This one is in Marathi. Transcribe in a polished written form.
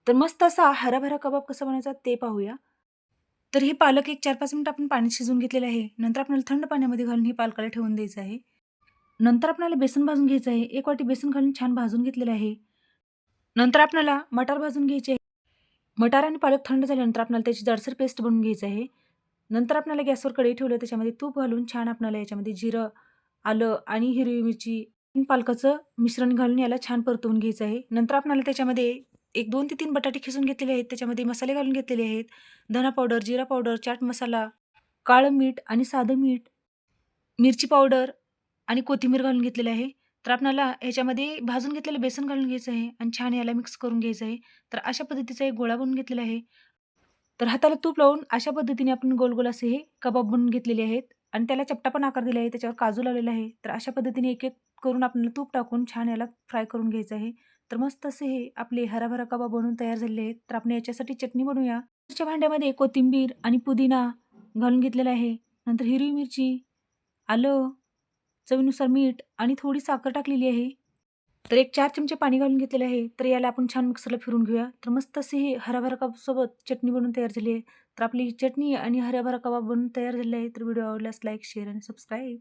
तर मस्त असा हराभरा कबाब कसा बनवायचा ते पाहूया. तर हे पालक एक 4-5 मिनिटं आपण पाण्यात शिजवून घेतलेलं आहे. नंतर आपल्याला थंड पाण्यामध्ये घालून हे पालकाला ठेवून द्यायचं आहे. नंतर आपल्याला बेसन भाजून घ्यायचं आहे. 1 वाटी बेसन घालून छान भाजून घेतलेलं आहे. नंतर आपल्याला मटार भाजून घ्यायचे आहे. मटार आणि पालक थंड झाल्यानंतर आपल्याला त्याची जाडसर पेस्ट बनवून घ्यायची आहे. नंतर आपल्याला गॅसवर कढई ठेवलं, त्याच्यामध्ये तूप घालून छान आपल्याला याच्यामध्ये जिरं, आलं आणि हिरवी मिरची, पालकाचं मिश्रण घालून याला छान परतवून घ्यायचं आहे. नंतर आपल्याला त्याच्यामध्ये एक 2 ते 3 बटाटे खिसून घेतलेले आहेत. त्याच्यामध्ये मसाले घालून घेतलेले आहेत. धना पावडर, जिरा पावडर, चाट मसाला, काळं मीठ आणि साधं मीठ, मिरची पावडर आणि कोथिंबीर घालून घेतलेलं आहे. तर आपल्याला ह्याच्यामध्ये भाजून घेतलेलं बेसन घालून घ्यायचं आहे आणि छान याला मिक्स करून घ्यायचं आहे. तर अशा पद्धतीचा एक गोळा बनवून घेतलेला आहे. तर हाताला तूप लावून अशा पद्धतीने आपण गोल-गोल असे हे कबाब बनवून घेतलेले आहेत आणि त्याला चपटा पण आकार दिला आहे. त्याच्यावर काजू लावलेला आहे. तर अशा पद्धतीने एक-एक करून आपल्याला तूप टाकून छान याला फ्राय करून घ्यायचं आहे. तर मस्त असे हे आपले हराभरा कबाब बनवून तयार झालेले आहेत. तर आपण याच्यासाठी चटणी बनवूया. च्या भांड्यामध्ये कोथिंबीर आणि पुदिना घालून घेतलेला आहे. नंतर हिरवी मिरची, आलं, चवीनुसार मीठ आणि थोडी साखर टाकलेली आहे. तर एक 4 चमचे पाणी घालून घेतलेलं आहे. तर याला आपण छान मिक्सरला फिरवून घेऊया. तर मस्त अशी ही हरभरा कबाबसोबत चटणी बनवून तयार झाली आहे. तर आपली ही चटणी आणि हरभरा कबाब बनवून तयार झालेला आहे. तर व्हिडिओ आवडल्यास लाईक, शेअर आणि सबस्क्राईब.